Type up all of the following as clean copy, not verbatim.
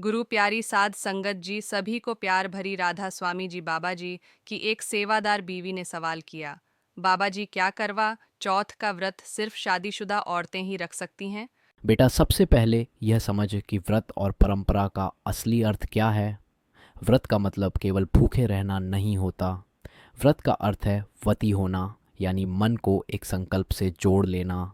गुरु प्यारी साध संगत जी, सभी को प्यार भरी राधा स्वामी जी। बाबा जी की एक सेवादार बीवी ने सवाल किया, बाबा जी क्या करवा चौथ का व्रत सिर्फ शादीशुदा औरतें ही रख सकती हैं? बेटा, सबसे पहले यह समझ कि व्रत और परंपरा का असली अर्थ क्या है। व्रत का मतलब केवल भूखे रहना नहीं होता। व्रत का अर्थ है वती होना, यानी मन को एक संकल्प से जोड़ लेना।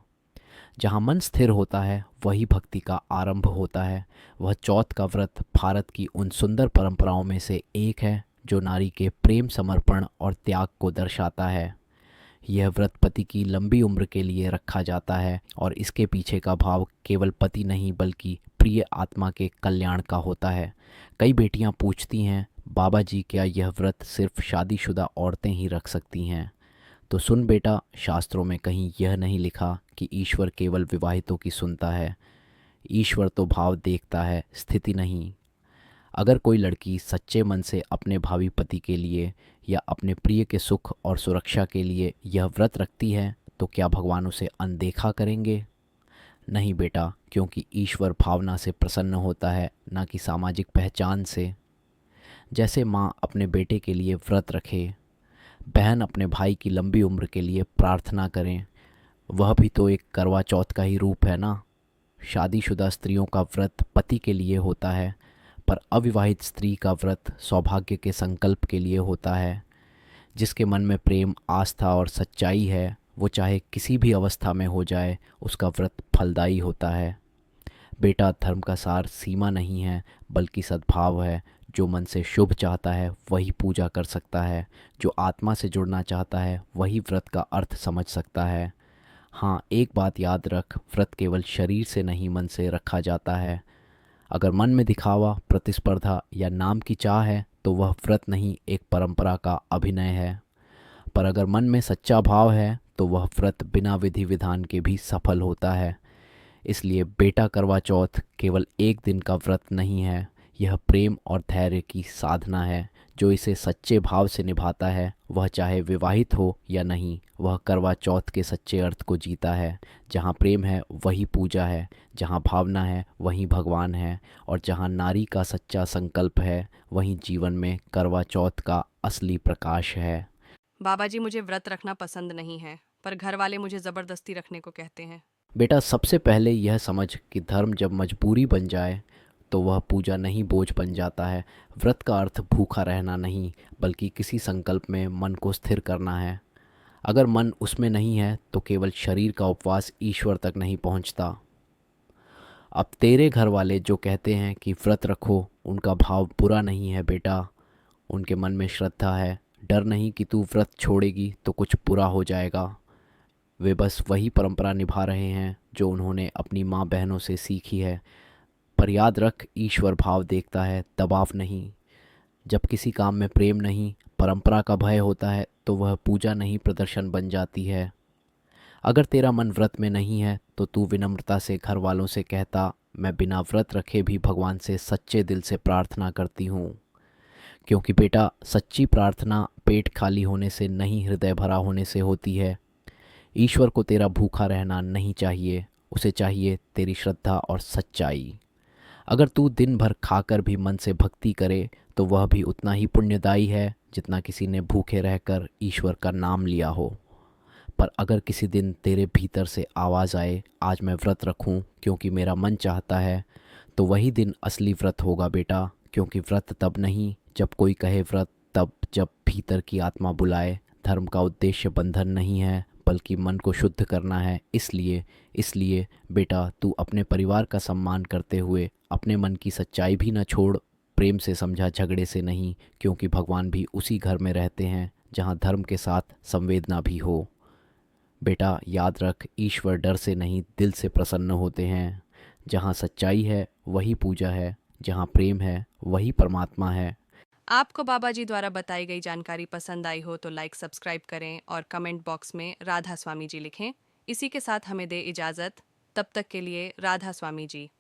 जहाँ मन स्थिर होता है वही भक्ति का आरंभ होता है। वह चौथ का व्रत भारत की उन सुंदर परंपराओं में से एक है जो नारी के प्रेम, समर्पण और त्याग को दर्शाता है। यह व्रत पति की लंबी उम्र के लिए रखा जाता है और इसके पीछे का भाव केवल पति नहीं बल्कि प्रिय आत्मा के कल्याण का होता है। कई बेटियां पूछती हैं, बाबा जी क्या यह व्रत सिर्फ शादीशुदा औरतें ही रख सकती हैं? तो सुन बेटा, शास्त्रों में कहीं यह नहीं लिखा कि ईश्वर केवल विवाहितों की सुनता है। ईश्वर तो भाव देखता है, स्थिति नहीं। अगर कोई लड़की सच्चे मन से अपने भावी पति के लिए या अपने प्रिय के सुख और सुरक्षा के लिए यह व्रत रखती है तो क्या भगवान उसे अनदेखा करेंगे? नहीं बेटा, क्योंकि ईश्वर भावना से प्रसन्न होता है, ना कि सामाजिक पहचान से। जैसे माँ अपने बेटे के लिए व्रत रखे, बहन अपने भाई की लंबी उम्र के लिए प्रार्थना करें, वह भी तो एक करवा चौथ का ही रूप है ना। शादीशुदा स्त्रियों का व्रत पति के लिए होता है, पर अविवाहित स्त्री का व्रत सौभाग्य के संकल्प के लिए होता है। जिसके मन में प्रेम, आस्था और सच्चाई है, वो चाहे किसी भी अवस्था में हो जाए, उसका व्रत फलदायी होता है। बेटा, धर्म का सार सीमा नहीं है बल्कि सद्भाव है। जो मन से शुभ चाहता है वही पूजा कर सकता है। जो आत्मा से जुड़ना चाहता है वही व्रत का अर्थ समझ सकता है। हाँ, एक बात याद रख, व्रत केवल शरीर से नहीं मन से रखा जाता है। अगर मन में दिखावा, प्रतिस्पर्धा या नाम की चाह है तो वह व्रत नहीं, एक परंपरा का अभिनय है। पर अगर मन में सच्चा भाव है तो वह व्रत बिना विधि विधान के भी सफल होता है। इसलिए बेटा, करवा चौथ केवल एक दिन का व्रत नहीं है, यह प्रेम और धैर्य की साधना है। जो इसे सच्चे भाव से निभाता है, वह चाहे विवाहित हो या नहीं, वह करवा चौथ के सच्चे अर्थ को जीता है। जहाँ प्रेम है वही पूजा है, जहाँ भावना है वहीं भगवान है, और जहाँ नारी का सच्चा संकल्प है वहीं जीवन में करवा चौथ का असली प्रकाश है। बाबा जी, मुझे व्रत रखना पसंद नहीं है, पर घर वाले मुझे जबरदस्ती रखने को कहते हैं। बेटा, सबसे पहले यह समझ कि धर्म जब मजबूरी बन जाए तो वह पूजा नहीं, बोझ बन जाता है। व्रत का अर्थ भूखा रहना नहीं बल्कि किसी संकल्प में मन को स्थिर करना है। अगर मन उसमें नहीं है तो केवल शरीर का उपवास ईश्वर तक नहीं पहुंचता। अब तेरे घर वाले जो कहते हैं कि व्रत रखो, उनका भाव बुरा नहीं है बेटा। उनके मन में श्रद्धा है। डर नहीं कि तू व्रत छोड़ेगी तो कुछ बुरा हो जाएगा। वे बस वही परंपरा निभा रहे हैं जो उन्होंने अपनी माँ बहनों से सीखी है। पर याद रख, ईश्वर भाव देखता है, दबाव नहीं। जब किसी काम में प्रेम नहीं, परंपरा का भय होता है तो वह पूजा नहीं, प्रदर्शन बन जाती है। अगर तेरा मन व्रत में नहीं है तो तू विनम्रता से घर वालों से कहता, मैं बिना व्रत रखे भी भगवान से सच्चे दिल से प्रार्थना करती हूँ। क्योंकि बेटा, सच्ची प्रार्थना पेट खाली होने से नहीं, हृदय भरा होने से होती है। ईश्वर को तेरा भूखा रहना नहीं चाहिए, उसे चाहिए तेरी श्रद्धा और सच्चाई। अगर तू दिन भर खाकर भी मन से भक्ति करे तो वह भी उतना ही पुण्यदायी है जितना किसी ने भूखे रहकर ईश्वर का नाम लिया हो। पर अगर किसी दिन तेरे भीतर से आवाज़ आए, आज मैं व्रत रखूं क्योंकि मेरा मन चाहता है, तो वही दिन असली व्रत होगा बेटा। क्योंकि व्रत तब नहीं जब कोई कहे व्रत, तब जब भीतर की आत्मा बुलाए। धर्म का उद्देश्य बंधन नहीं है बल्कि मन को शुद्ध करना है। इसलिए बेटा, तू अपने परिवार का सम्मान करते हुए अपने मन की सच्चाई भी न छोड़। प्रेम से समझा, झगड़े से नहीं, क्योंकि भगवान भी उसी घर में रहते हैं जहाँ धर्म के साथ संवेदना भी हो। बेटा, याद रख, ईश्वर डर से नहीं, दिल से प्रसन्न होते हैं। जहाँ सच्चाई है वही पूजा है, जहाँ प्रेम है वही परमात्मा है। आपको बाबा जी द्वारा बताई गई जानकारी पसंद आई हो तो लाइक सब्सक्राइब करें और कमेंट बॉक्स में राधा स्वामी जी लिखें। इसी के साथ हमें दे इजाज़त। तब तक के लिए राधा स्वामी जी।